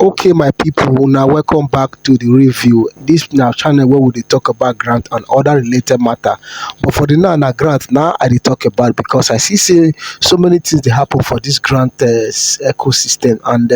Okay, my people, now welcome back to the review. This now channel where we dey talk about grant and other related matter. But for the now grant now I dey talk about because I see say so many things they happen for this grant ecosystem, and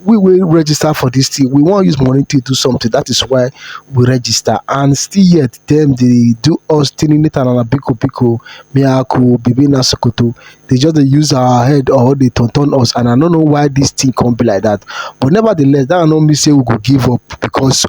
we will register for this thing. We want to use money to do something. That is why we register. And still yet, them they do us tinit and biko miyaku bibina sokoto. They just dey use our head or they turn us. And I don't know why this thing can't be like that. But nevertheless, that don't mean say we go give up, because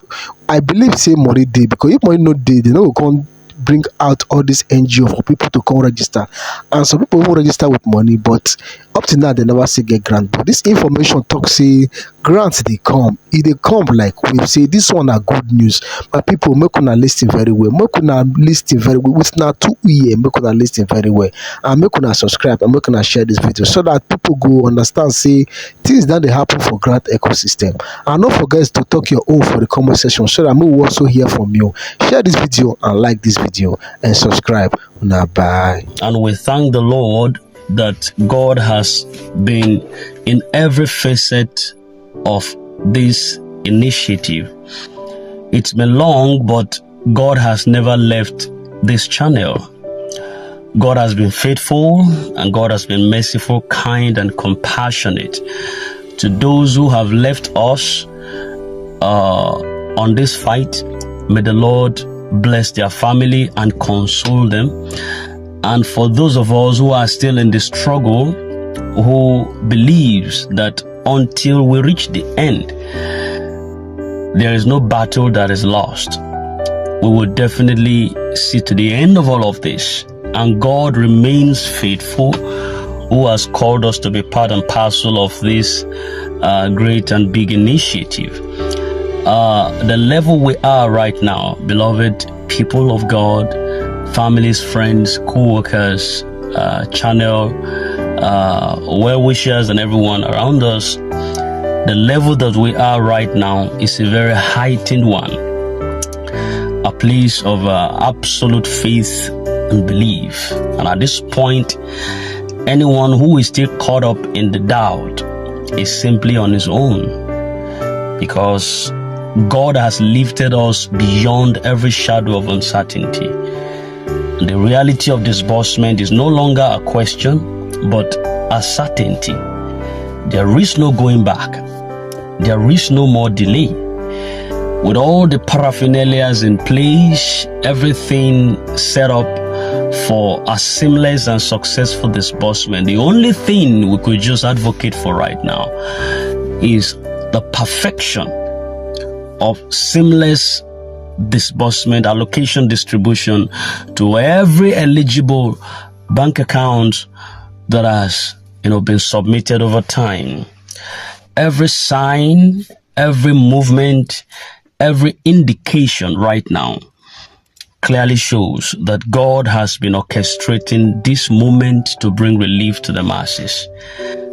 I believe say money day. Because if money no day, they no go come bring out all this NGO for people to come register. And some people will register with money, but up to now they never say get grant. But this information talk say grants they come. If they come like we say, this one are good news. But people make una listen very well. Make una listen very well. With now 2 years, make una listen very well. And make una subscribe and make una share this video so that people go understand say things that they happen for grant ecosystem. And don't forget to talk your own for the comment section so that we will also hear from you. Share this video and like this video and subscribe. Now bye. And we thank the Lord that God has been in every facet of this initiative. It's been long, but God has never left this channel. God has been faithful, and God has been merciful, kind, and compassionate to those who have left us on this fight. May the Lord bless their family and console them. And for those of us who are still in the struggle, who believes that until we reach the end, there is no battle that is lost, we will definitely see to the end of all of this. And God remains faithful, who has called us to be part and parcel of this great and big initiative. The level we are right now, beloved people of God, families, friends, co-workers, channel, well-wishers, and everyone around us, the level that we are right now is a very heightened one, a place of absolute faith and belief. And at this point, anyone who is still caught up in the doubt is simply on his own, because God has lifted us beyond every shadow of uncertainty. The reality of disbursement is no longer a question, but a certainty. There is no going back. There is no more delay. With all the paraphernalias in place, everything set up for a seamless and successful disbursement, the only thing we could just advocate for right now is the perfection of seamless disbursement, allocation, distribution to every eligible bank account that has been submitted over time. Every sign, every movement, every indication right now clearly shows that God has been orchestrating this moment to bring relief to the masses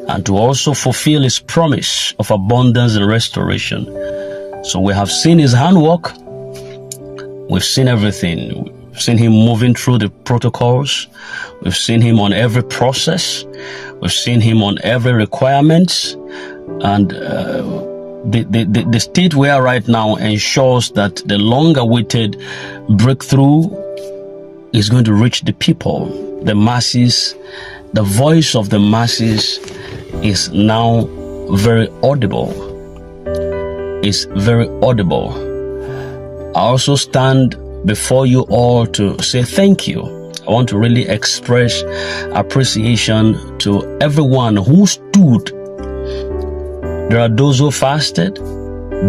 and to also fulfill his promise of abundance and restoration. So we have seen his handwork. We've seen everything. We've seen him moving through the protocols. We've seen him on every process. We've seen him on every requirement. And the state we are right now ensures that the long-awaited breakthrough is going to reach the people, the masses. The voice of the masses is now very audible. Is very audible. I also stand before you all to say thank you. I want to really express appreciation to everyone who stood. There are those who fasted,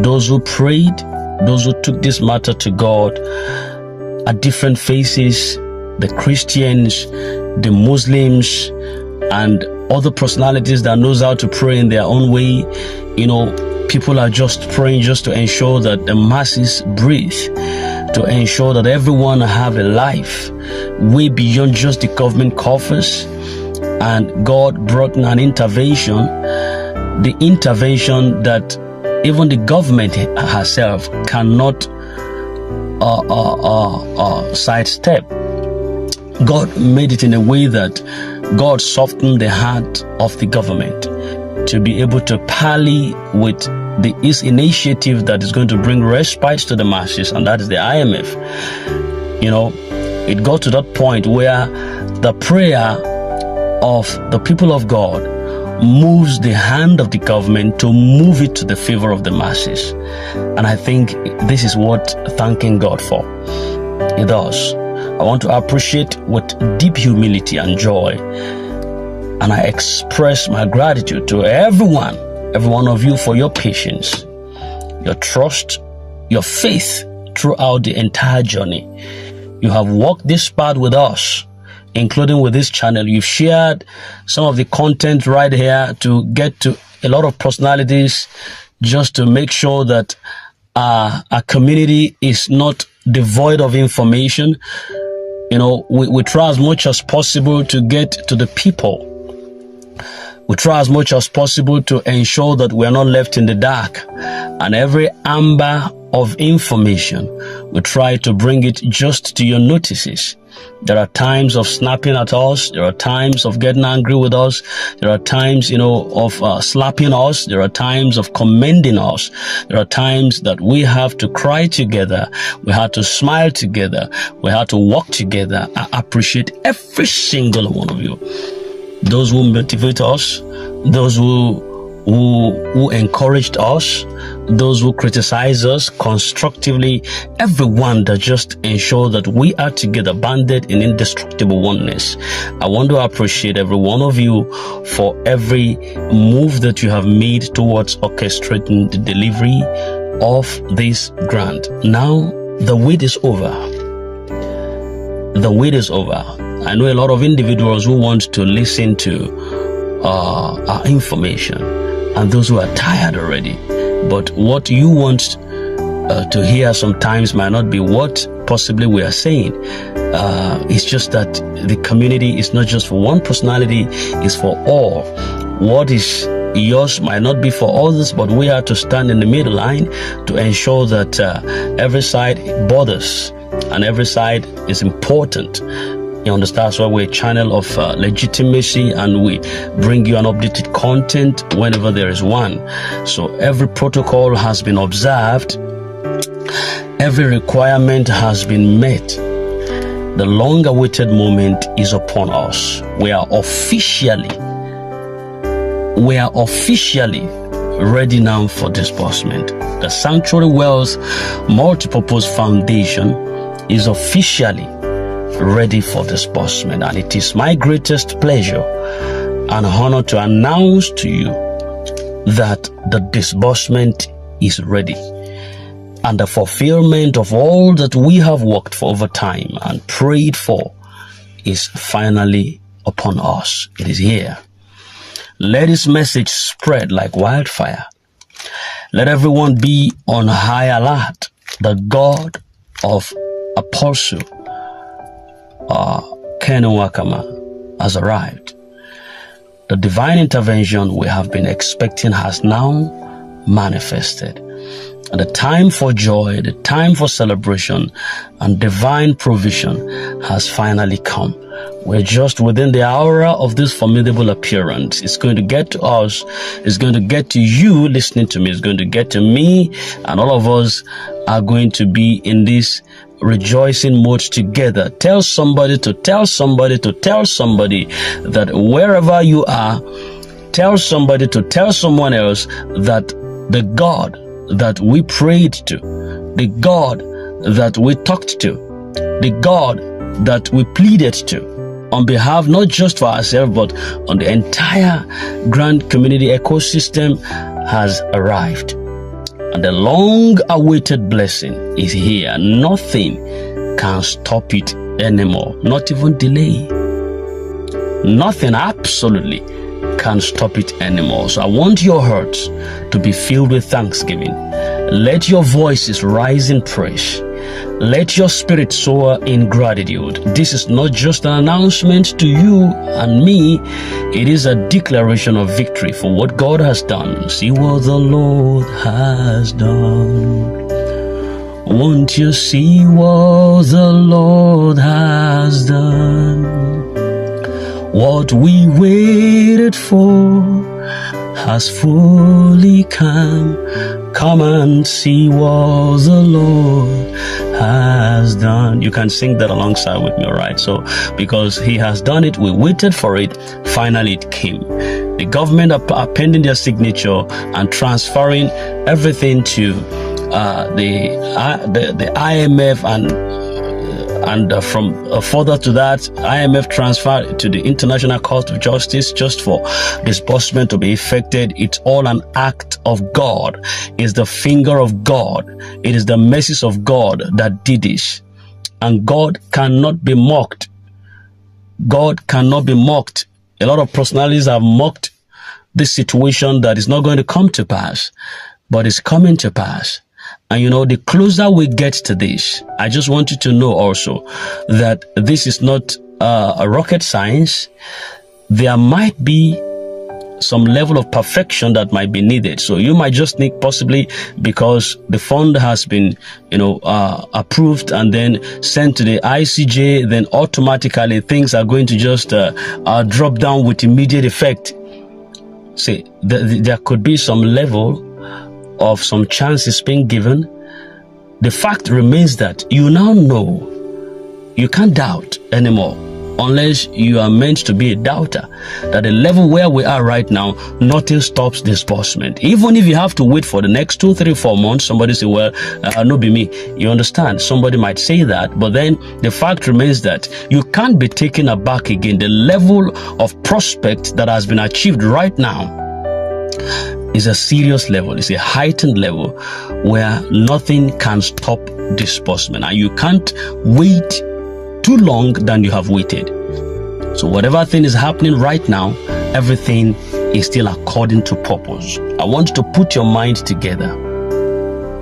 those who prayed, those who took this matter to God at different phases, the Christians, the Muslims, and other personalities that knows how to pray in their own way. People are just praying just to ensure that the masses breathe, to ensure that everyone have a life way beyond just the government coffers. And God brought an intervention, the intervention that even the government herself cannot sidestep. God made it in a way that God softened the heart of the government. to be able to parley with this initiative that is going to bring respite to the masses, and that is the IMF. You know, it got to that point where the prayer of the people of God moves the hand of the government to move it to the favor of the masses. And I think this is what thanking God for. It does. I want to appreciate with deep humility and joy, and I express my gratitude to every one of you for your patience, your trust, your faith throughout the entire journey. You have walked this path with us, including with this channel. You've shared some of the content right here to get to a lot of personalities, just to make sure that our community is not devoid of information. You know, we try as much as possible to get to the people. We try as much as possible to ensure that we are not left in the dark. And every amber of information, we try to bring it just to your notices. There are times of snapping at us. There are times of getting angry with us. There are times, of slapping us. There are times of commending us. There are times that we have to cry together. We have to smile together. We have to walk together. I appreciate every single one of you. Those who motivate us, those who encouraged us, those who criticize us constructively, everyone that just ensure that we are together, banded in indestructible oneness. I want to appreciate every one of you for every move that you have made towards orchestrating the delivery of this grant. Now, the wait is over. The wait is over. I know a lot of individuals who want to listen to our information, and those who are tired already. But what you want to hear sometimes might not be what possibly we are saying. It's just that the community is not just for one personality, it's for all. What is yours might not be for others, but we have to stand in the middle line to ensure that every side bothers and every side is important. You understand? That's why we're a channel of legitimacy, and we bring you an updated content whenever there is one. So every protocol has been observed. Every requirement has been met. The long-awaited moment is upon us. We are officially ready now for disbursement. The Sanctuary Wells Multipurpose Foundation is officially ready for disbursement, and it is my greatest pleasure and honor to announce to you that the disbursement is ready, and the fulfillment of all that we have worked for over time and prayed for is finally upon us. It is here. Let this message spread like wildfire. Let everyone be on high alert. The God of Apostle Ken Wakama has arrived. The divine intervention we have been expecting has now manifested. And the time for joy, the time for celebration and divine provision has finally come. We're just within the aura of this formidable appearance. It's going to get to us. It's going to get to you listening to me. It's going to get to me. And all of us are going to be in this rejoicing mode together. Tell somebody to tell somebody to tell somebody that wherever you are, tell somebody to tell someone else that the God that we prayed to, the God that we talked to, the God that we pleaded to, on behalf not just for ourselves but on the entire grand community ecosystem, has arrived. And the long-awaited blessing is here. Nothing can stop it anymore, not even delay. Nothing absolutely can stop it anymore. So I want your hearts to be filled with thanksgiving. Let your voices rise in praise. Let your spirit soar in gratitude. This is not just an announcement to you and me. It is a declaration of victory for what God has done. See what the Lord has done. Won't you see what the Lord has done? What we waited for has fully come. Come and see what the Lord has done. You can sing that alongside with me, right? So, because he has done it, we waited for it. Finally, it came. The government are pending their signature and transferring everything to the IMF and from further to that, IMF transfer to the International Court of Justice just for disbursement to be effected. It's all an act of God. It's the finger of God. It is the mercies of God that did this. And God cannot be mocked. God cannot be mocked. A lot of personalities have mocked this situation that is not going to come to pass, but it's coming to pass. And you know, the closer we get to this, I just want you to know also that this is not a rocket science. There might be some level of perfection that might be needed. So you might just need, possibly because the fund has been, approved and then sent to the ICJ, then automatically things are going to just drop down with immediate effect. See, there could be some level of some chances being given. The fact remains that you now know you can't doubt anymore, unless you are meant to be a doubter, that the level where we are right now, nothing stops disbursement. Even if you have to wait for the next 2, 3, 4 months, somebody say, well, no be me. You understand? Somebody might say that, but then the fact remains that you can't be taken aback again. The level of prospect that has been achieved right now is a serious level. It's a heightened level where nothing can stop disbursement, and you can't wait too long than you have waited. So whatever thing is happening right now, everything is still according to purpose. I want you to put your mind together.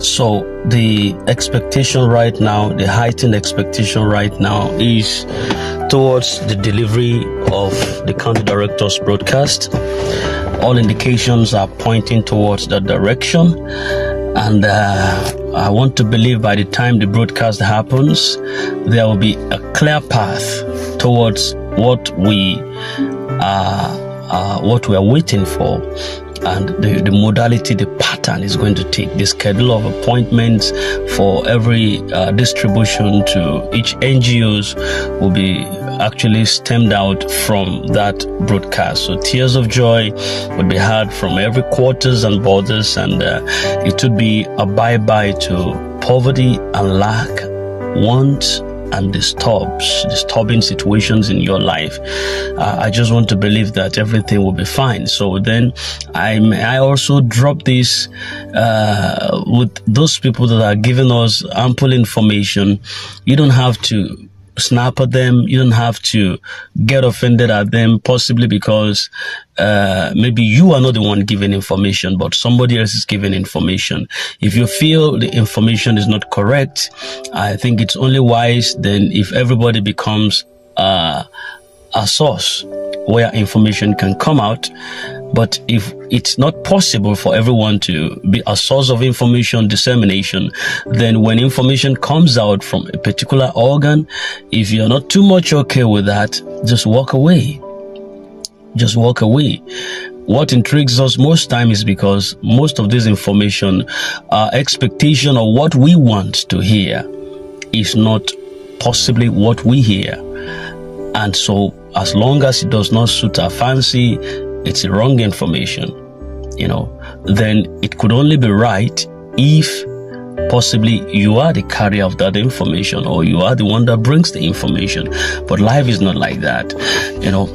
So the expectation right now, the heightened expectation right now is towards the delivery of the county director's broadcast. All indications are pointing towards that direction, and I want to believe by the time the broadcast happens, there will be a clear path towards what we are waiting for, and the modality, the pattern is going to take. The schedule of appointments for every distribution to each NGOs will be actually stemmed out from that broadcast. So tears of joy would be heard from every quarters and borders, and it would be a bye-bye to poverty and lack, want and disturbing situations in your life. I just want to believe that everything will be fine. So then I also drop this with those people that are giving us ample information. You don't have to snap at them. You don't have to get offended at them, possibly because maybe you are not the one giving information, but somebody else is giving information. If you feel the information is not correct, I think it's only wise then if everybody becomes a source where information can come out. But if it's not possible for everyone to be a source of information dissemination, then when information comes out from a particular organ, if you're not too much okay with that, just walk away. Just walk away. What intrigues us most time is because most of this information, our expectation of what we want to hear is not possibly what we hear. And so as long as it does not suit our fancy, it's wrong information, then it could only be right if possibly you are the carrier of that information, or you are the one that brings the information. But life is not like that.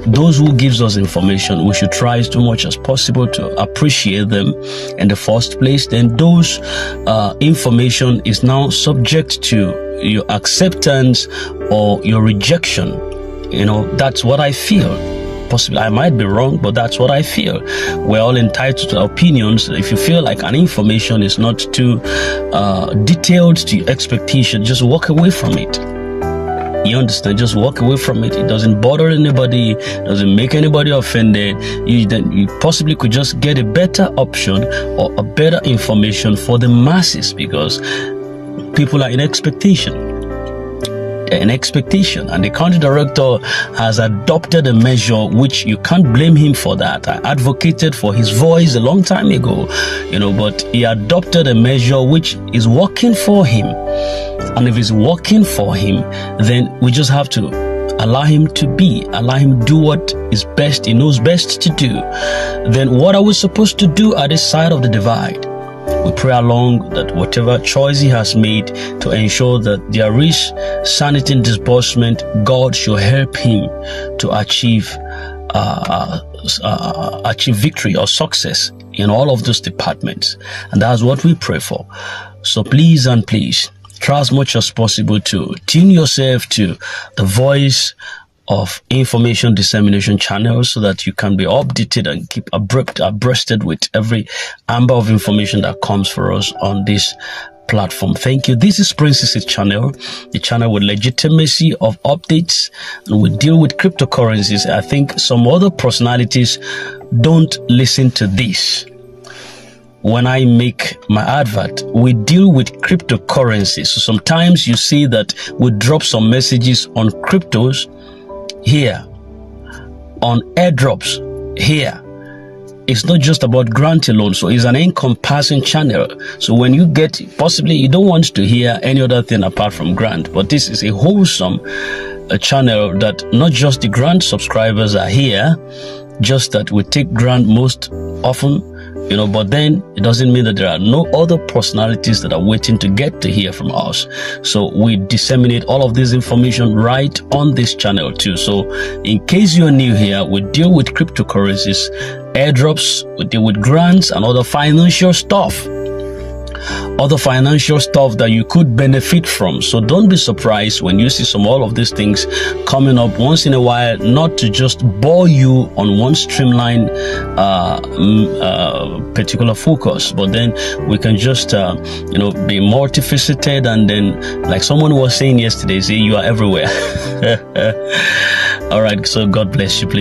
Those who gives us information, we should try as much as possible to appreciate them in the first place. Then those information is now subject to your acceptance or your rejection. That's what I feel. Possibly I might be wrong, but that's what I feel. We're all entitled to opinions. If you feel like an information is not too detailed to your expectation, just walk away from it. You understand? Just walk away from it. It doesn't bother anybody, doesn't make anybody offended. You possibly could just get a better option or a better information for the masses, because people are in expectation. an expectation, and the country director has adopted a measure which you can't blame him for that. I advocated for his voice a long time ago, but he adopted a measure which is working for him. And if it's working for him, then we just have to allow him do what is best, he knows best to do. Then what are we supposed to do at this side of the divide? We pray along that whatever choice he has made to ensure that there is sanity in disbursement, God should help him to achieve victory or success in all of those departments. And that's what we pray for. So please try as much as possible to tune yourself to the voice of information dissemination channels so that you can be updated and keep abreasted with every amber of information that comes for us on this platform. Thank you. This is Princess's channel, the channel with legitimacy of updates, and we deal with cryptocurrencies. I think some other personalities don't listen to this. When I make my advert, we deal with cryptocurrencies. So sometimes you see that we drop some messages on cryptos here, on airdrops here. It's not just about grant alone, so it's an encompassing channel. So when you get, possibly you don't want to hear any other thing apart from grant, but this is a wholesome channel that not just the grant subscribers are here, just that we take grant most often, but then it doesn't mean that there are no other personalities that are waiting to get to hear from us. So we disseminate all of this information right on this channel too. So in case you're new here, we deal with cryptocurrencies, airdrops, we deal with grants and other financial stuff that you could benefit from. So don't be surprised when you see all of these things coming up once in a while, not to just bore you on one streamline particular focus, but then we can just be multifaceted, and then like someone was saying yesterday, say you are everywhere. All right, so God bless you, please.